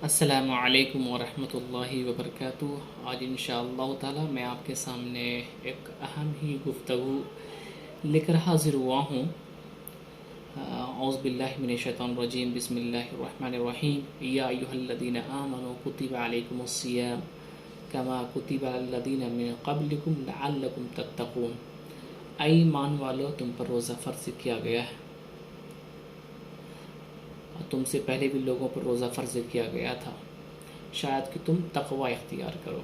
السلام علیکم ورحمۃ اللہ وبرکاتہ۔ آج انشاءاللہ تعالی میں آپ کے سامنے ایک اہم ہی گفتگو لے کر حاضر ہوا ہوں۔ اعوذ باللہ من الشیطان الرجیم، بسم اللہ الرحمن الرحیم۔ یا ایھا الذین آمنوا کتب علیکم الصیام کما کتب علی الذین من قبلکم لعلکم تتقون۔ اے ایمان والو، تم پر روزہ فرض کیا گیا ہے، تم سے پہلے بھی لوگوں پر روزہ فرض کیا گیا تھا، شاید کہ تم تقوی اختیار کرو۔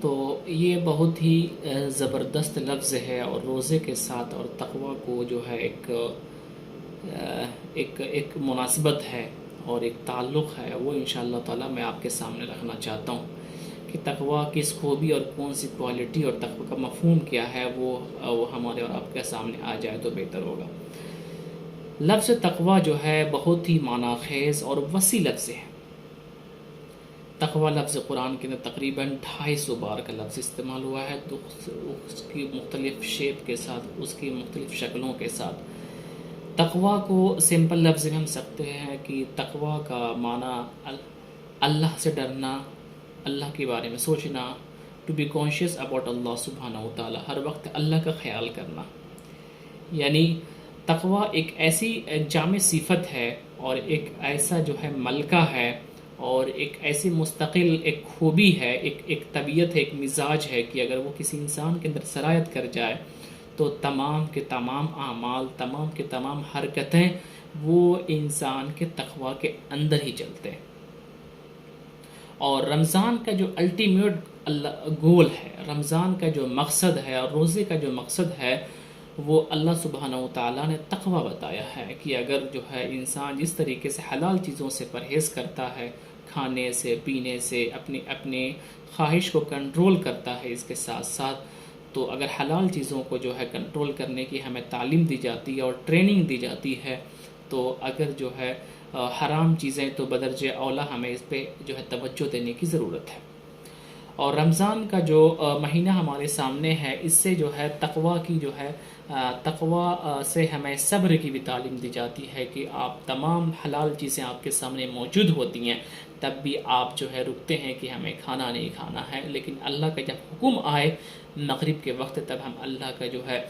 تو یہ بہت ہی زبردست لفظ ہے، اور روزے کے ساتھ اور تقوی کو جو ہے ایک مناسبت ہے اور ایک تعلق ہے، وہ انشاءاللہ تعالی میں آپ کے سامنے رکھنا چاہتا ہوں کہ تقوی کس خوبی اور کون سی کوالٹی اور تقوی کا مفہوم کیا ہے، وہ ہمارے اور آپ کے سامنے آ جائے تو بہتر ہوگا۔ لفظ تقوی جو ہے بہت ہی معنی خیز اور وسیع لفظ ہے۔ تقوی لفظ قرآن کے اندر تقریباً 250 بار کا لفظ استعمال ہوا ہے، تو اس کی مختلف شیپ کے ساتھ، اس کی مختلف شکلوں کے ساتھ۔ تقوی کو سمپل لفظ میں ہم سکتے ہیں کہ تقوی کا معنی اللہ سے ڈرنا، اللہ کے بارے میں سوچنا، ٹو بی کانشیس اباؤٹ اللہ سبحانہ و تعالی، ہر وقت اللہ کا خیال کرنا۔ یعنی تقوی ایک ایسی جامع صفت ہے اور ایک ایسا جو ہے ملکہ ہے، اور ایک ایسی مستقل ایک خوبی ہے، ایک طبیعت ہے، ایک مزاج ہے کہ اگر وہ کسی انسان کے اندر سرایت کر جائے تو تمام کے تمام اعمال، تمام کے تمام حرکتیں وہ انسان کے تقوی کے اندر ہی چلتے ہیں۔ اور رمضان کا جو الٹیمیٹ گول ہے، رمضان کا جو مقصد ہے اور روزے کا جو مقصد ہے، وہ اللہ سبحانہ و تعالیٰ نے تقوی بتایا ہے کہ اگر جو ہے انسان جس طریقے سے حلال چیزوں سے پرہیز کرتا ہے، کھانے سے، پینے سے، اپنے خواہش کو کنٹرول کرتا ہے، اس کے ساتھ ساتھ تو اگر حلال چیزوں کو جو ہے کنٹرول کرنے کی ہمیں تعلیم دی جاتی ہے اور ٹریننگ دی جاتی ہے، تو اگر جو ہے حرام چیزیں تو بدرجہ اولیٰ ہمیں اس پہ جو ہے توجہ دینے کی ضرورت ہے۔ اور رمضان کا جو مہینہ ہمارے سامنے ہے، اس سے جو ہے تقوی کی جو ہے تقوی سے ہمیں صبر کی بھی تعلیم دی جاتی ہے کہ آپ تمام حلال چیزیں آپ کے سامنے موجود ہوتی ہیں، تب بھی آپ جو ہے رکتے ہیں کہ ہمیں کھانا نہیں کھانا ہے، لیکن اللہ کا جب حکم آئے مغرب کے وقت، تب ہم اللہ کا جو ہے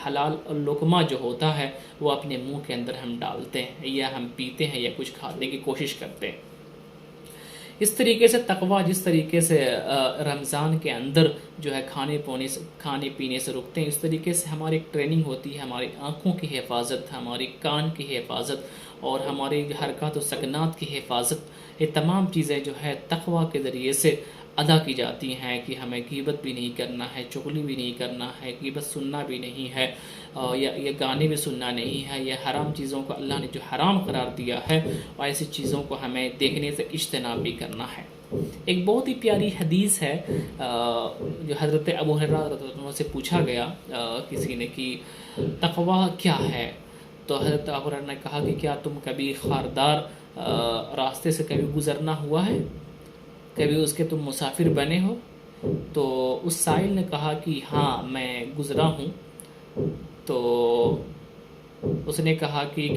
حلال لقمہ جو ہوتا ہے وہ اپنے منہ کے اندر ہم ڈالتے ہیں، یا ہم پیتے ہیں، یا کچھ کھانے کی کوشش کرتے ہیں۔ اس طریقے سے تقوی جس طریقے سے رمضان کے اندر جو ہے کھانے پینے سے رکتے ہیں، اس طریقے سے ہماری ایک ٹریننگ ہوتی ہے، ہماری آنکھوں کی حفاظت، ہماری کان کی حفاظت، اور ہماری حرکات و سکنات کی حفاظت، یہ تمام چیزیں جو ہے تقوی کے ذریعے سے ادا کی جاتی ہیں کہ ہمیں غیبت بھی نہیں کرنا ہے، چغلی بھی نہیں کرنا ہے، غیبت سننا بھی نہیں ہے، یا گانے بھی سننا نہیں ہے، یا حرام چیزوں کو اللہ نے جو حرام قرار دیا ہے اور ایسی چیزوں کو ہمیں دیکھنے سے اجتناب بھی کرنا ہے۔ ایک بہت ہی پیاری حدیث ہے جو حضرت ابو ہریرہ رضی اللہ عنہ سے پوچھا گیا کسی نے کہ تقوی کیا ہے، تو حضرت ابو ہریرہ نے کہا کہ کیا تم کبھی خاردار راستے سے کبھی گزرنا ہوا ہے، کبھی اس کے تم مسافر بنے ہو؟ تو اس سائل نے کہا کہ ہاں میں گزرا ہوں۔ تو اس نے کہا کہ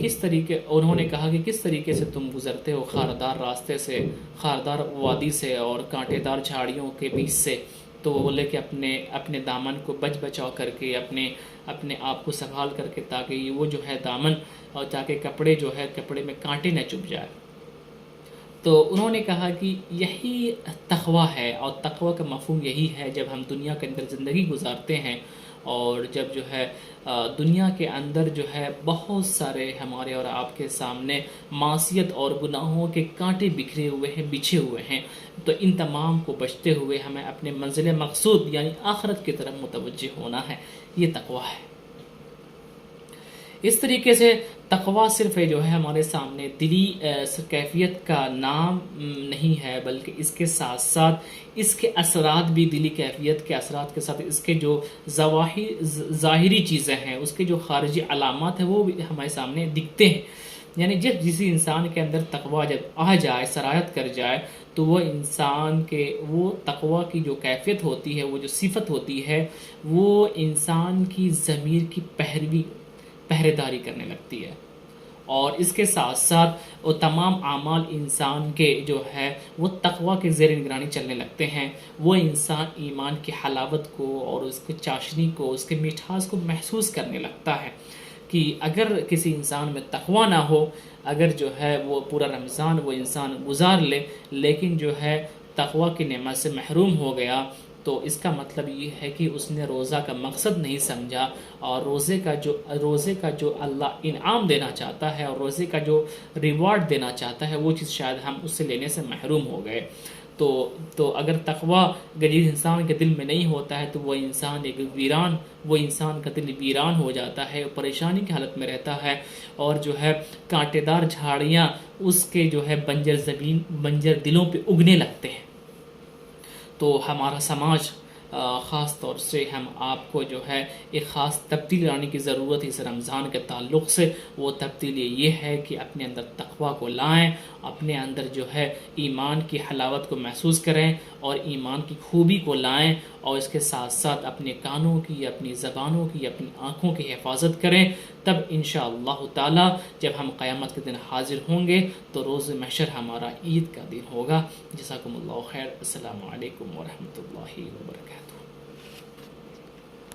انہوں نے کہا کہ کس طریقے سے تم گزرتے ہو خاردار راستے سے، خاردار وادی سے اور کانٹے دار جھاڑیوں کے بیچ سے؟ تو وہ بولے کہ اپنے دامن کو بچاؤ کر کے، اپنے آپ کو سنبھال کر کے، تاکہ وہ جو ہے دامن، اور تاکہ کپڑے میں کانٹے نہ چبھ جائے۔ تو انہوں نے کہا کہ یہی تقوی ہے، اور تقوی کا مفہوم یہی ہے جب ہم دنیا کے اندر زندگی گزارتے ہیں، اور جب جو ہے دنیا کے اندر جو ہے بہت سارے ہمارے اور آپ کے سامنے معصیت اور گناہوں کے کانٹے بچھے ہوئے ہیں، تو ان تمام کو بچتے ہوئے ہمیں اپنے منزل مقصود یعنی آخرت کی طرف متوجہ ہونا ہے۔ یہ تقوی ہے۔ اس طریقے سے تقوی صرف جو ہے ہمارے سامنے دلی کیفیت کا نام نہیں ہے، بلکہ اس کے ساتھ ساتھ اس کے اثرات بھی، دلی کیفیت کے اثرات کے ساتھ اس کے جو ظاہری چیزیں ہیں، اس کے جو خارجی علامات ہیں، وہ بھی ہمارے سامنے دکھتے ہیں۔ یعنی جب کسی انسان کے اندر تقوی جب آ جائے، سرایت کر جائے، تو وہ انسان کے وہ تقوی کی جو کیفیت ہوتی ہے، وہ جو صفت ہوتی ہے، وہ انسان کی ضمیر کی پہرے داری کرنے لگتی ہے، اور اس کے ساتھ ساتھ وہ تمام اعمال انسان کے جو ہے وہ تقوی کے زیر نگرانی چلنے لگتے ہیں. وہ انسان ایمان کی حلاوت کو اور اس کی چاشنی کو، اس کے مٹھاس کو محسوس کرنے لگتا ہے کہ اگر کسی انسان میں تقوی نہ ہو، اگر جو ہے وہ پورا رمضان وہ انسان گزار لے لیکن جو ہے تقوی کی نعمت سے محروم ہو گیا، تو اس کا مطلب یہ ہے کہ اس نے روزہ کا مقصد نہیں سمجھا، اور روزے کا جو اللہ انعام دینا چاہتا ہے اور روزے کا جو ریوارڈ دینا چاہتا ہے وہ چیز شاید ہم اس سے لینے سے محروم ہو گئے. تو اگر تقوی جس انسان کے دل میں نہیں ہوتا ہے تو وہ انسان کا دل ویران ہو جاتا ہے، پریشانی کی حالت میں رہتا ہے، اور جو ہے کانٹے دار جھاڑیاں اس کے جو ہے بنجر دلوں پہ اگنے لگتے ہیں. تو ہمارا سماج خاص طور سے ہم آپ کو جو ہے ایک خاص تبدیلی لانے کی ضرورت ہے اس رمضان کے تعلق سے. وہ تبدیلی یہ ہے کہ اپنے اندر تقوی کو لائیں، اپنے اندر جو ہے ایمان کی حلاوت کو محسوس کریں اور ایمان کی خوبی کو لائیں، اور اس کے ساتھ ساتھ اپنے کانوں کی، اپنی زبانوں کی، اپنی آنکھوں کی حفاظت کریں. تب انشاءاللہ تعالی جب ہم قیامت کے دن حاضر ہوں گے تو روز محشر ہمارا عید کا دن ہوگا. جزاکم اللہ خیر. السلام علیکم ورحمۃ اللہ وبرکاتہ.